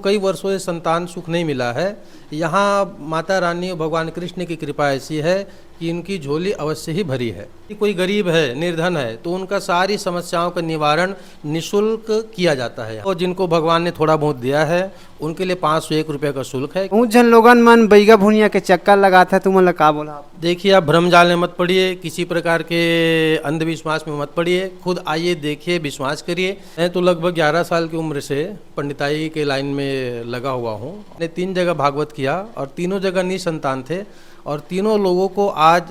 कई वर्षों से संतान सुख नहीं मिला है। यहाँ माता रानी और भगवान कृष्ण की कृपा ऐसी है कि उनकी झोली अवश्य ही भरी है। कोई गरीब है, निर्धन है, तो उनका सारी समस्याओं का निवारण निःशुल्क किया जाता है। और जिनको भगवान ने थोड़ा बहुत दिया है उनके लिए 501 रुपये का शुल्क है। बहुत जन लोगन मन बैगा भुनिया के चक्कर लगाता है, तुम का बोला आप? देखिए, आप भ्रमजाल में मत पड़िए, किसी प्रकार के अंधविश्वास में मत पड़िए, खुद आइए, देखिए, विश्वास करिए। मैं तो लगभग 11 साल की उम्र से पंडिताई के लाइन में लगा हुआ हूँ। मैंने 3 जगह भागवत किया और तीनों जगह निसंतान थे और तीनों लोगों को आज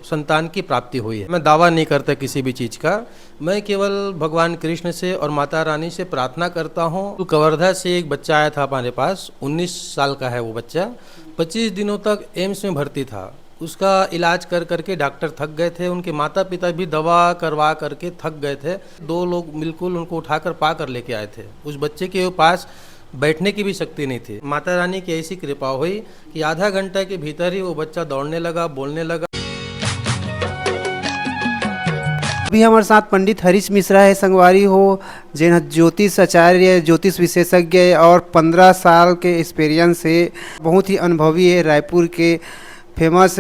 संतान की प्राप्ति हुई है। मैं दावा नहीं करता किसी भी चीज़ का, मैं केवल भगवान कृष्ण से और माता रानी से प्रार्थना करता हूँ। कवर्धा से एक बच्चा आया था हमारे पास, 19 साल का है वो बच्चा। 25 दिनों तक एम्स में भर्ती था। उसका इलाज कर करके डॉक्टर थक गए थे, उनके माता पिता भी दवा करवा करके थक गए थे। 2 लोग बिल्कुल उनको उठाकर पा कर लेके आए थे। उस बच्चे के पास बैठने की भी शक्ति नहीं थी। माता रानी की ऐसी कृपा हुई कि आधा घंटा के भीतर ही वो बच्चा दौड़ने लगा, बोलने लगा। अभी हमारे साथ पंडित हरीश मिश्रा है संगवारी हो, जिन ज्योतिष आचार्य, ज्योतिष विशेषज्ञ और 15 साल के एक्सपीरियंस है, बहुत ही अनुभवी है। रायपुर के फेमस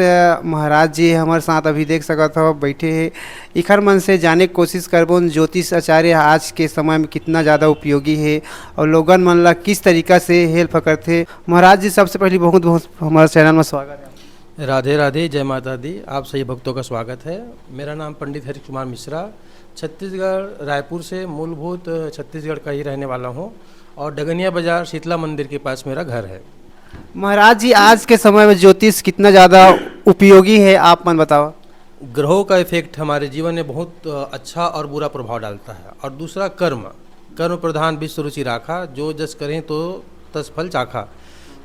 महाराज जी हमारे साथ अभी देख सकते हो बैठे हैं। इखर मन से जाने की कोशिश करबो ज्योतिष आचार्य आज के समय में कितना ज़्यादा उपयोगी है और लोगन मन ला किस तरीका से हेल्प करते। महाराज जी, सबसे पहले बहुत बहुत हमारे चैनल में स्वागत है। राधे राधे, जय माता दी। आप सभी भक्तों का स्वागत है। मेरा नाम पंडित हरीश कुमार मिश्रा, छत्तीसगढ़ रायपुर से मूलभूत छत्तीसगढ़ का ही रहने वाला हूँ और डगनिया बाजार शीतला मंदिर के पास मेरा घर है। महाराज जी, आज के समय में ज्योतिष कितना ज़्यादा उपयोगी है, आप मन बताओ। ग्रहों का इफेक्ट हमारे जीवन में बहुत अच्छा और बुरा प्रभाव डालता है। और दूसरा कर्म प्रधान विश्व रुचि राखा, जो जस करें तो तस फल चाखा।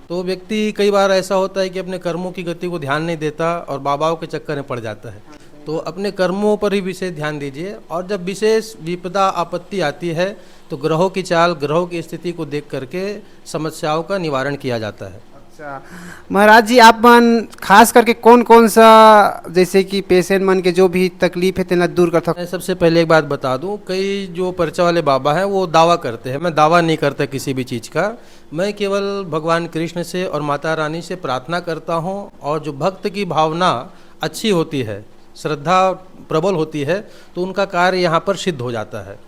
तो व्यक्ति कई बार ऐसा होता है कि अपने कर्मों की गति को ध्यान नहीं देता और बाबाओं के चक्कर में पड़ जाता है। तो अपने कर्मों पर ही विशेष ध्यान दीजिए और जब विशेष विपदा आपत्ति आती है तो ग्रहों की चाल, ग्रहों की स्थिति को देख करके समस्याओं का निवारण किया जाता है। अच्छा महाराज जी, आप मन खास करके कौन कौन सा, जैसे कि पेशेंट मन के जो भी तकलीफ है तेना दूर करता? मैं सबसे पहले एक बात बता दूं, कई जो पर्चा वाले बाबा हैं वो दावा करते हैं। मैं दावा नहीं करता किसी भी चीज़ का, मैं केवल भगवान कृष्ण से और माता रानी से प्रार्थना करता हूं। और जो भक्त की भावना अच्छी होती है, श्रद्धा प्रबल होती है, तो उनका कार्य यहाँ पर सिद्ध हो जाता है।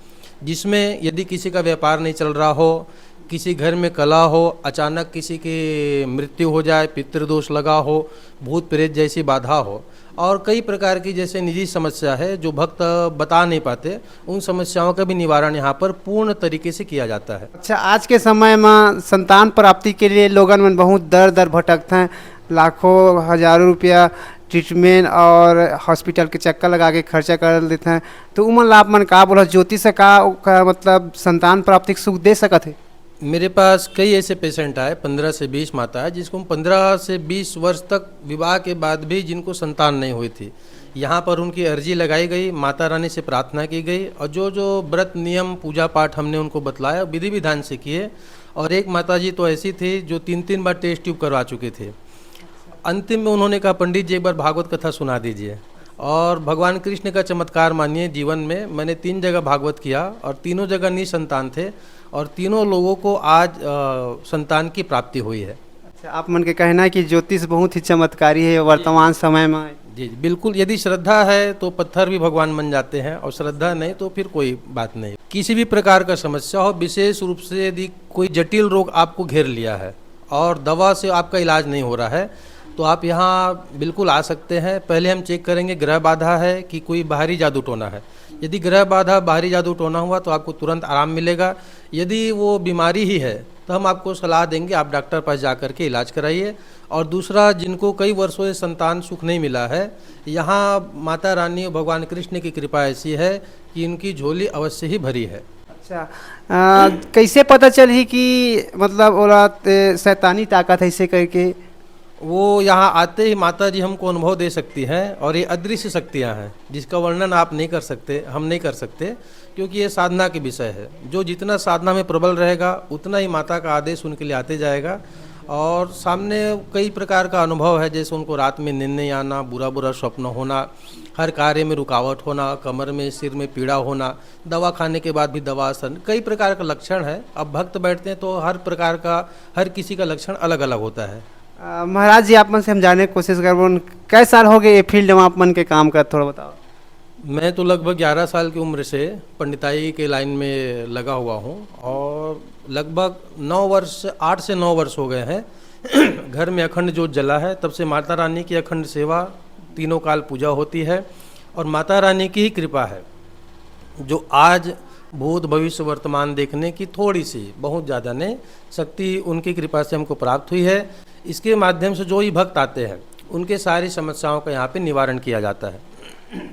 जिसमें यदि किसी का व्यापार नहीं चल रहा हो, किसी घर में कला हो, अचानक किसी की मृत्यु हो जाए, पितृदोष लगा हो, भूत प्रेत जैसी बाधा हो और कई प्रकार की जैसे निजी समस्या है जो भक्त बता नहीं पाते, उन समस्याओं का भी निवारण यहाँ पर पूर्ण तरीके से किया जाता है। अच्छा, आज के समय में संतान प्राप्ति के लिए लोगन में बहुत दर दर भटकते हैं, लाखों हजारों रुपया ट्रीटमेंट और हॉस्पिटल के चक्कर लगा के खर्चा कर देते हैं। तो उमन लाभ मन का बोला, ज्योतिष का मतलब संतान प्राप्ति सुख दे सकत है? मेरे पास कई ऐसे पेशेंट आए, 15 से 20 माता है, जिसको 15 से 20 वर्ष तक विवाह के बाद भी जिनको संतान नहीं हुई थी। यहाँ पर उनकी अर्जी लगाई गई, माता रानी से प्रार्थना की गई और जो जो व्रत नियम पूजा पाठ हमने उनको बतलाया, विधि विधान से किए। और एक माता जी तो ऐसी थी जो 3-3 बार टेस्ट ट्यूब करवा चुके थे। अंतिम में उन्होंने कहा, पंडित जी एक बार भागवत कथा सुना दीजिए। और भगवान कृष्ण का चमत्कार मानिए, जीवन में मैंने 3 जगह भागवत किया और तीनों जगह निसंतान थे और तीनों लोगों को आज संतान की प्राप्ति हुई है। अच्छा, आप मन के कहना है कि ज्योतिष बहुत ही चमत्कारी है वर्तमान समय में? जी बिल्कुल, यदि श्रद्धा है तो पत्थर भी भगवान बन जाते हैं और श्रद्धा नहीं तो फिर कोई बात नहीं। किसी भी प्रकार का समस्या हो, विशेष रूप से यदि कोई जटिल रोग आपको घेर लिया है और दवा से आपका इलाज नहीं हो रहा है, तो आप यहाँ बिल्कुल आ सकते हैं। पहले हम चेक करेंगे ग्रह बाधा है कि कोई बाहरी जादू टोना है। यदि ग्रह बाधा, बाहरी जादू टोना हुआ तो आपको तुरंत आराम मिलेगा। यदि वो बीमारी ही है तो हम आपको सलाह देंगे आप डॉक्टर पास जा कर के इलाज कराइए। और दूसरा, जिनको कई वर्षों से संतान सुख नहीं मिला है, यहाँ माता रानी और भगवान कृष्ण की कृपा ऐसी है कि उनकी झोली अवश्य ही भरी है। अच्छा, कैसे पता चली कि मतलब ओला शैतानी ताकत है ऐसे करके? वो यहाँ आते ही माता जी हमको अनुभव दे सकती हैं और ये अदृश्य शक्तियाँ हैं जिसका वर्णन आप नहीं कर सकते, हम नहीं कर सकते, क्योंकि ये साधना के विषय है। जो जितना साधना में प्रबल रहेगा उतना ही माता का आदेश उनके लिए आते जाएगा और सामने कई प्रकार का अनुभव है, जैसे उनको रात में नींद नहीं आना, बुरा बुरा स्वप्न होना, हर कार्य में रुकावट होना, कमर में सिर में पीड़ा होना, दवा खाने के बाद भी दवा असर, कई प्रकार का लक्षण है। अब भक्त बैठते हैं तो हर प्रकार का, हर किसी का लक्षण अलग अलग होता है। महाराज जी, आप मन से हम जानने की कोशिश करबो, कै साल हो गए ये फील्ड में आप मन के काम कर, थोड़ा बताओ। मैं तो लगभग 11 साल की उम्र से पंडिताई के लाइन में लगा हुआ हूँ और लगभग 9 वर्ष, 8 से 9 वर्ष हो गए हैं। घर में अखंड ज्योत जला है, तब से माता रानी की अखंड सेवा, तीनों काल पूजा होती है और माता रानी की ही कृपा है जो आज भूत भविष्य वर्तमान देखने की थोड़ी सी, बहुत ज़्यादा नहीं, शक्ति उनकी कृपा से हमको प्राप्त हुई है। इसके माध्यम से जो ही भक्त आते हैं उनके सारी समस्याओं का यहाँ पे निवारण किया जाता है।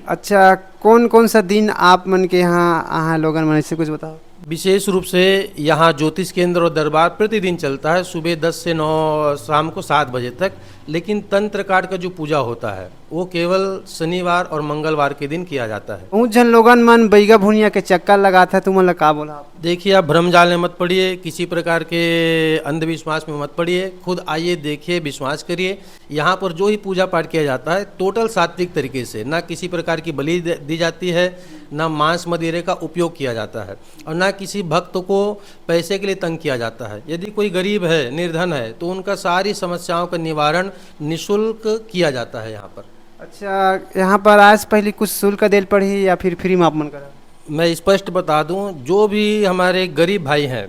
अच्छा, कौन कौन सा दिन आप मन के यहाँ लोगन मन से कुछ बताओ। विशेष रूप से यहाँ ज्योतिष केंद्र और दरबार प्रतिदिन चलता है, सुबह 10 से 9, शाम को 7 बजे तक। लेकिन तंत्र काट का जो पूजा होता है वो केवल शनिवार और मंगलवार के दिन किया जाता है। बहुत जन लोगन मन बैगा भुनिया के चक्कर लगाता है, तुम मन का बोला आप? देखिए, आप भ्रम जाल में मत पड़िए, किसी प्रकार के अंधविश्वास में मत पड़िए, खुद आइए, देखिए, विश्वास करिए। यहाँ पर जो ही पूजा पाठ किया जाता है टोटल सात्विक तरीके से, ना किसी प्रकार की बलि दी जाती है, ना मांस मदिरे का उपयोग किया जाता है और ना किसी भक्त को पैसे के लिए तंग किया जाता है। यदि कोई गरीब है, निर्धन है, तो उनका सारी समस्याओं का निवारण निःशुल्क किया जाता है यहाँ पर। अच्छा, यहाँ पर आज पहले कुछ शुल्क देल पड़ी या फिर फ्री में आप मन करा? मैं स्पष्ट बता दूं, जो भी हमारे गरीब भाई हैं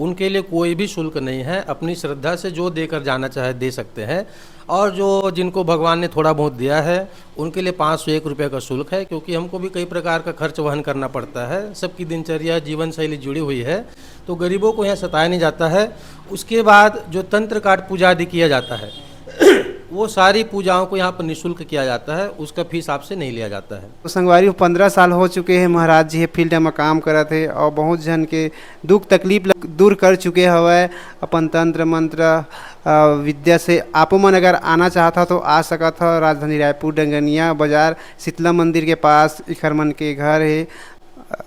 उनके लिए कोई भी शुल्क नहीं है। अपनी श्रद्धा से जो देकर जाना चाहे दे सकते हैं और जो जिनको भगवान ने थोड़ा बहुत दिया है उनके लिए 501 रुपये का शुल्क है, क्योंकि हमको भी कई प्रकार का खर्च वहन करना पड़ता है। सबकी दिनचर्या, जीवन शैली जुड़ी हुई है, तो गरीबों को यहाँ सताया नहीं जाता है। उसके बाद जो तंत्र काट पूजा आदि किया जाता है वो सारी पूजाओं को यहाँ पर निःशुल्क किया जाता है, उसका फीस आपसे नहीं लिया जाता है। तो संगवारी 15 साल हो चुके हैं महाराज जी फील्ड में काम करत है और बहुत जन के दुख तकलीफ दूर कर चुके हवे अपन तंत्र मंत्र विद्या से। आप मन अगर आना चाहता तो आ सकत हो, राजधानी रायपुर डंगनिया बाजार शीतला मंदिर के पास इखर मन के घर है।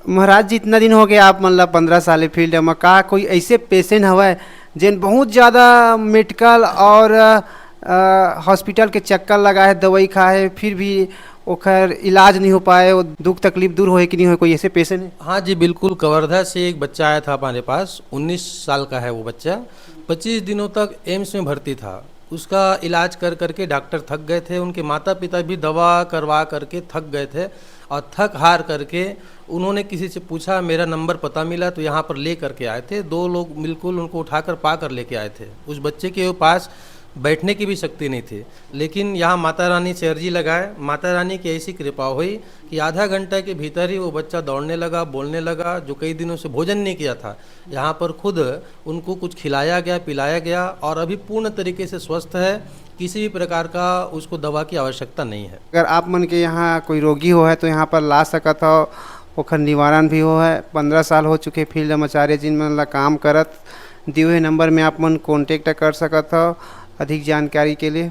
महाराज जी, इतना दिन हो गया आप मन ला 15 साल फील्ड में, का कोई ऐसे पेशेंट हवे जिन बहुत ज़्यादा मेडिकल और हॉस्पिटल के चक्कर लगाए, दवाई खाए, फिर भी ओखर इलाज नहीं हो पाए, वो दुख तकलीफ दूर होए कि नहीं होए, कोई ऐसे पेशेंट है? हाँ जी, बिल्कुल। कवर्धा से एक बच्चा आया था हमारे पास, 19 साल का है वो बच्चा। 25 दिनों तक एम्स में भर्ती था। उसका इलाज कर करके डॉक्टर थक गए थे, उनके माता पिता भी दवा करवा करके थक गए थे और थक हार करके उन्होंने किसी से पूछा, मेरा नंबर पता मिला, तो यहाँ पर ले करके आए थे। 2 लोग बिल्कुल उनको उठाकर पा कर लेके आए थे। उस बच्चे के पास बैठने की भी शक्ति नहीं थी, लेकिन यहाँ माता रानी से अर्जी लगाए। माता रानी की ऐसी कृपा हुई कि आधा घंटा के भीतर ही वो बच्चा दौड़ने लगा, बोलने लगा। जो कई दिनों से भोजन नहीं किया था, यहाँ पर खुद उनको कुछ खिलाया गया, पिलाया गया और अभी पूर्ण तरीके से स्वस्थ है। किसी भी प्रकार का उसको दवा की आवश्यकता नहीं है। अगर आप मन के यहाँ कोई रोगी हो है तो यहाँ पर ला सकत हो, ओखर निवारण भी हो है। 15 साल हो चुके फील्ड में आचार्य जिन मन ला काम करत, दिए हुए नंबर में आप मन कॉन्टेक्ट कर सकत हो अधिक जानकारी के लिए।